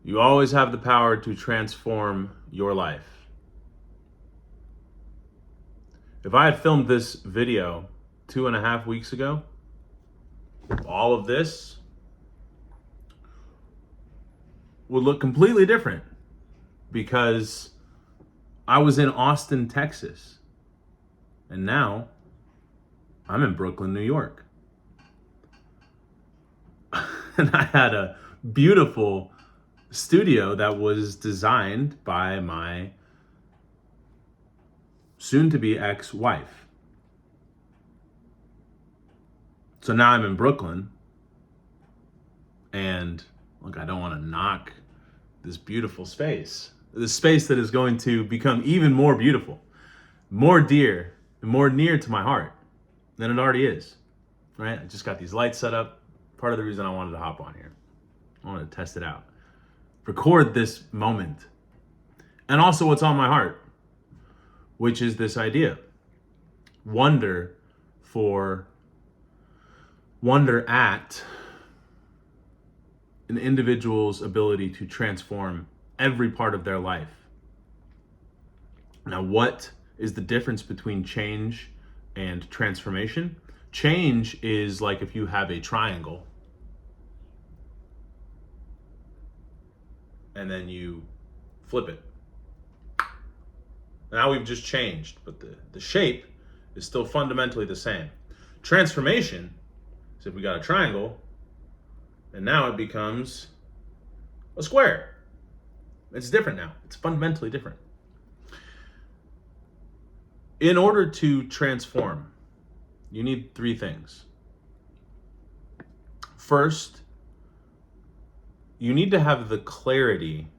You always have the power to transform your life. If I had filmed this video 2.5 weeks ago, all of this would look completely different because I was in Austin, Texas, and now I'm in Brooklyn, New York. And I had a beautiful studio that was designed by my soon-to-be ex-wife. So now I'm in Brooklyn, and look, I don't want to knock this beautiful space. This space that is going to become even more beautiful, more dear, and more near to my heart than it already is. Right? I just got these lights set up. Part of the reason I wanted to hop on here. I wanted to test it out. Record this moment. And also what's on my heart, which is this idea. Wonder at an individual's ability to transform every part of their life. Now, what is the difference between change and transformation? Change is like if you have a triangle and then you flip it. Now we've just changed, but the shape is still fundamentally the same. Transformation is if we got a triangle and now it becomes a square. It's different now. It's fundamentally different. In order to transform, you need 3 things. First, you need to have the clarity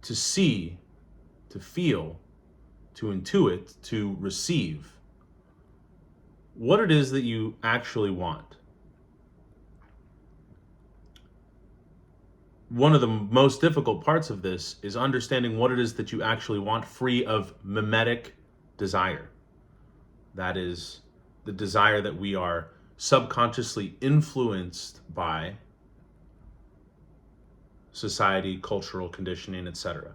to see, to feel, to intuit, to receive what it is that you actually want. One of the most difficult parts of this is understanding what it is that you actually want, free of mimetic desire. That is the desire that we are subconsciously influenced by society, cultural conditioning, etc.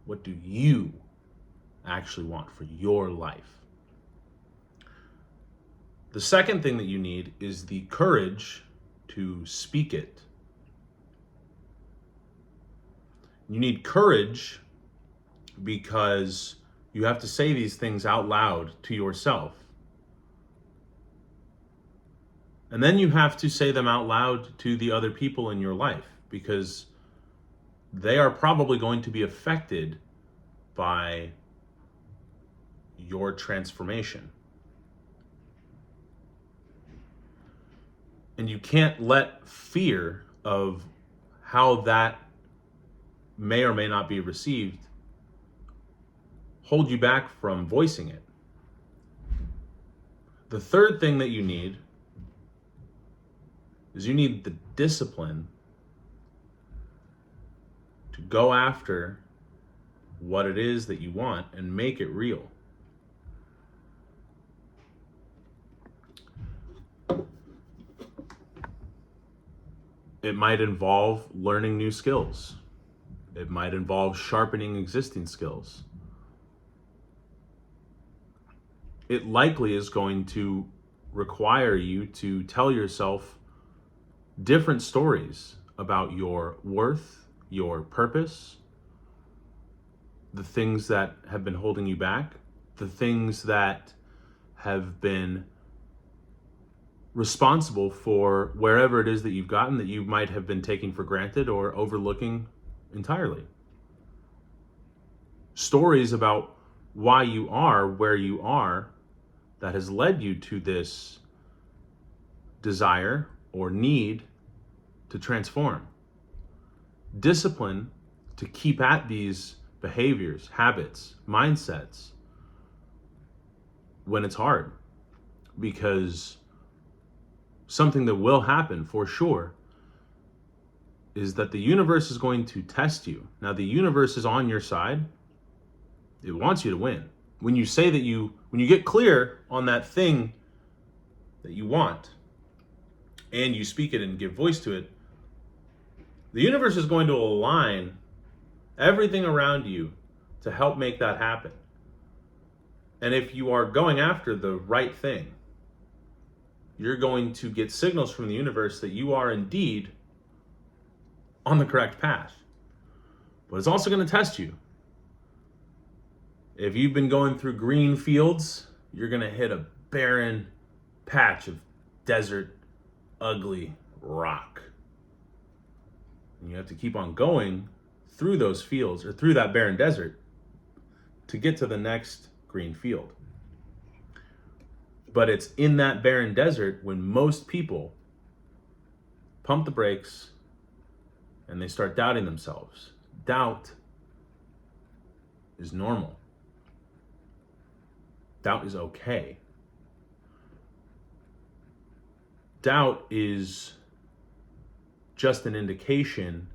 What do you actually want for your life? The second thing that you need is the courage to speak it. You need courage because you have to say these things out loud to yourself. And then you have to say them out loud to the other people in your life because they are probably going to be affected by your transformation. And you can't let fear of how that may or may not be received hold you back from voicing it. The third thing that you need is you need the discipline to go after what it is that you want and make it real. It might involve learning new skills. It might involve sharpening existing skills. It likely is going to require you to tell yourself different stories about your worth, your purpose, the things that have been holding you back, the things that have been responsible for wherever it is that you've gotten that you might have been taking for granted or overlooking entirely. Stories about why you are where you are that has led you to this desire or need to transform. Discipline to keep at these behaviors, habits, mindsets when it's hard. Because something that will happen for sure is that the universe is going to test you. Now, the universe is on your side. It wants you to win. When you say that when you get clear on that thing that you want, and you speak it and give voice to it, the universe is going to align everything around you to help make that happen. And if you are going after the right thing, you're going to get signals from the universe that you are indeed on the correct path. But it's also going to test you. If you've been going through green fields, you're going to hit a barren patch of desert, ugly rock. And you have to keep on going through those fields or through that barren desert to get to the next green field. But it's in that barren desert when most people pump the brakes and they start doubting themselves. Doubt is normal. Doubt is okay. Doubt is just an indication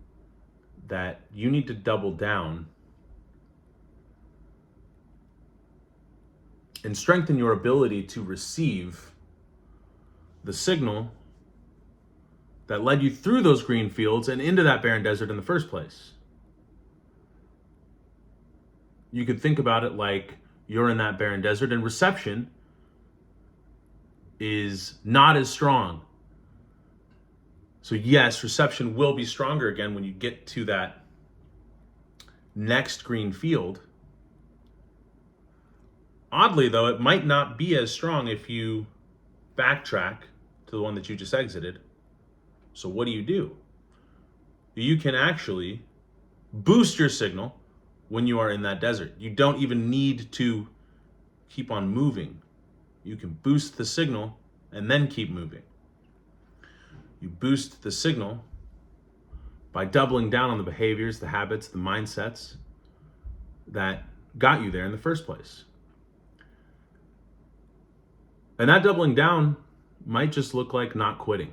that you need to double down and strengthen your ability to receive the signal that led you through those green fields and into that barren desert in the first place. You could think about it like you're in that barren desert and reception is not as strong. So yes, reception will be stronger again when you get to that next green field. Oddly though, it might not be as strong if you backtrack to the one that you just exited. So what do? You can actually boost your signal when you are in that desert. You don't even need to keep on moving. You can boost the signal and then keep moving. You boost the signal by doubling down on the behaviors, the habits, the mindsets that got you there in the first place. And that doubling down might just look like not quitting.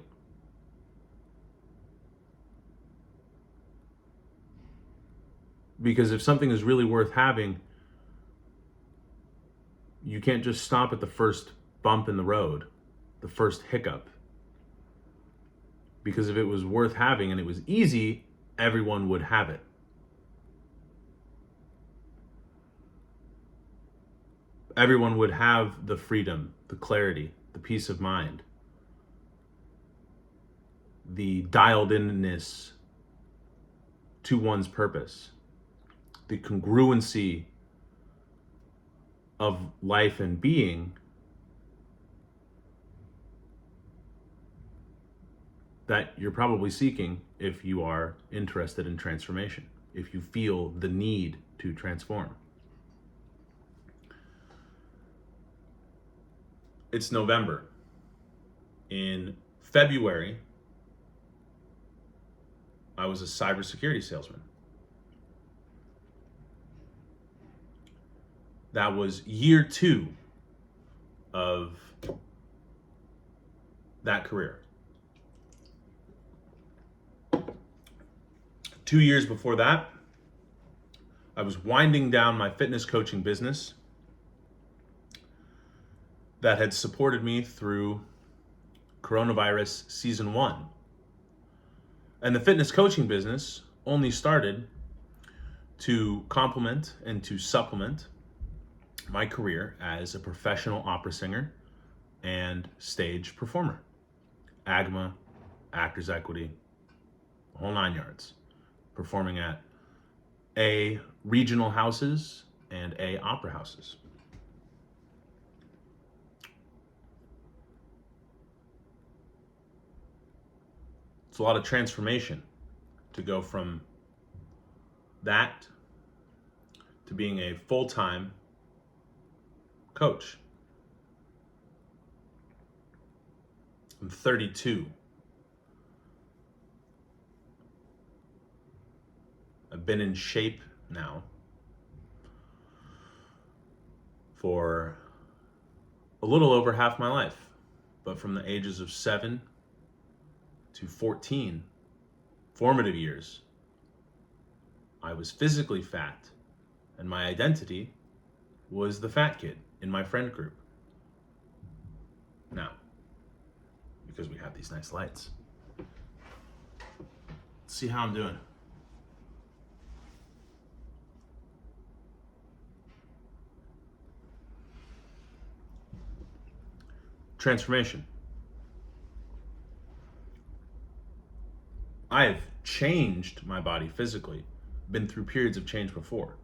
Because if something is really worth having, you can't just stop at the first bump in the road, the first hiccup. Because if it was worth having and it was easy, everyone would have it. Everyone would have the freedom, the clarity, the peace of mind, the dialed inness to one's purpose, the congruency of life and being that you're probably seeking if you are interested in transformation, if you feel the need to transform. It's November. In February, I was a cybersecurity salesman. That was year 2 of that career. 2 years before that, I was winding down my fitness coaching business that had supported me through coronavirus season 1. And the fitness coaching business only started to complement and to supplement my career as a professional opera singer and stage performer. AGMA, Actors Equity, the whole 9 yards. Performing at A, regional houses and A, opera houses. It's a lot of transformation to go from that to being a full-time coach. I'm 32. I've been in shape now for a little over half my life, but from the ages of 7 to 14, formative years, I was physically fat, and my identity was the fat kid in my friend group. Now, because we have these nice lights. Let's see how I'm doing. Transformation. I have changed my body physically, been through periods of change before.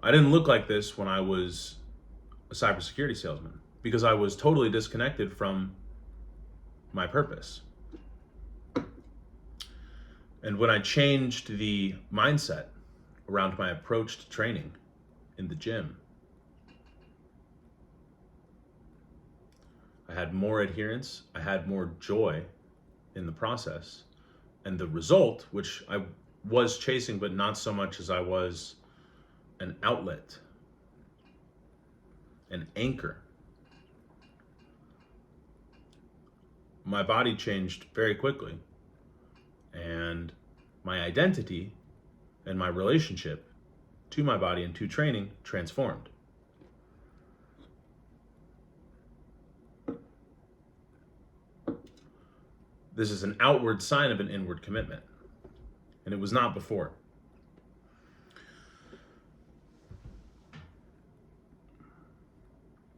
I didn't look like this when I was a cybersecurity salesman because I was totally disconnected from my purpose. And when I changed the mindset around my approach to training in the gym, I had more adherence, I had more joy in the process, and the result, which I was chasing, but not so much as I was an outlet, an anchor. My body changed very quickly, and my identity and my relationship to my body and to training transformed. This is an outward sign of an inward commitment, and it was not before.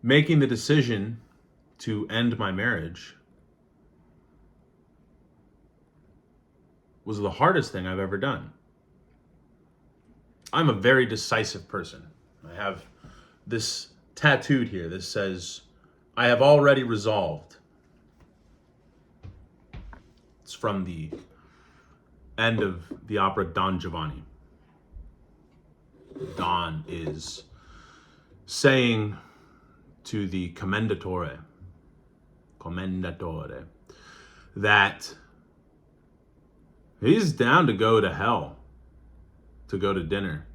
Making the decision to end my marriage was the hardest thing I've ever done. I'm a very decisive person. I have this tattooed here that says, I have already resolved. It's from the end of the opera Don Giovanni. Don is saying to the commendatore, that he's down to go to hell to go to dinner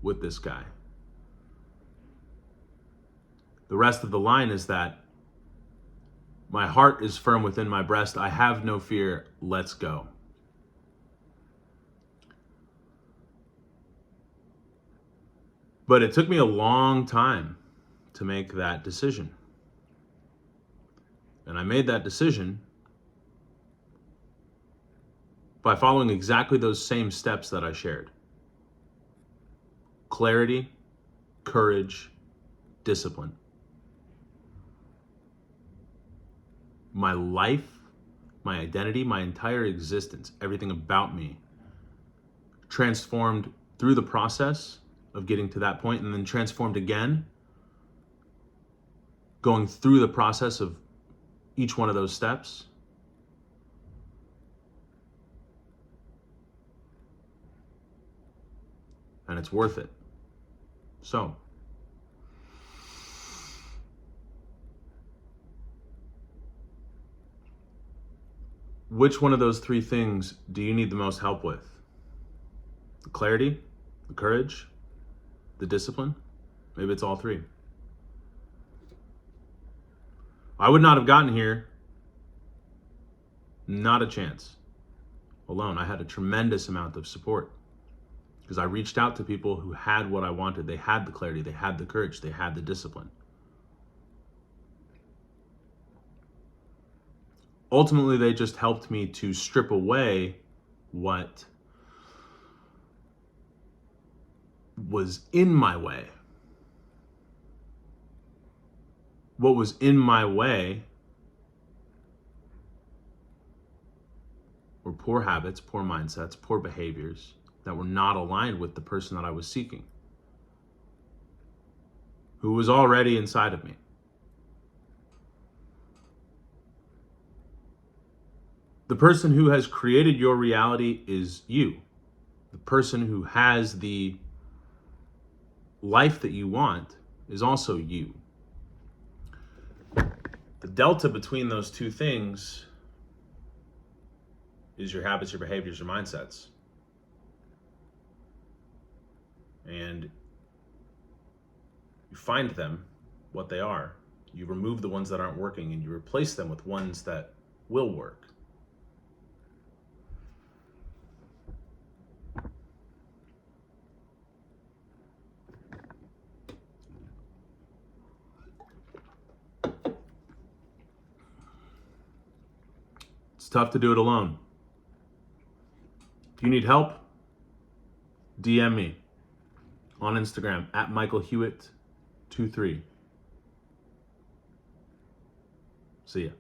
with this guy. The rest of the line is that my heart is firm within my breast. I have no fear. Let's go. But it took me a long time to make that decision. And I made that decision by following exactly those same steps that I shared. Clarity, courage, discipline. My life, my identity, my entire existence, everything about me transformed through the process of getting to that point, and then transformed again, going through the process of each one of those steps. And it's worth it. So, which one of those three things do you need the most help with? The clarity, the courage, the discipline? Maybe it's all three. I would not have gotten here, not a chance, alone. I had a tremendous amount of support because I reached out to people who had what I wanted. They had the clarity, they had the courage, they had the discipline. Ultimately, they just helped me to strip away what was in my way. What was in my way were poor habits, poor mindsets, poor behaviors that were not aligned with the person that I was seeking, who was already inside of me. The person who has created your reality is you. The person who has the life that you want is also you. The delta between those two things is your habits, your behaviors, your mindsets. And you find them, what they are. You remove the ones that aren't working and you replace them with ones that will work. tough to do it alone. If you need help, DM me on Instagram at MichaelHewitt23. See ya.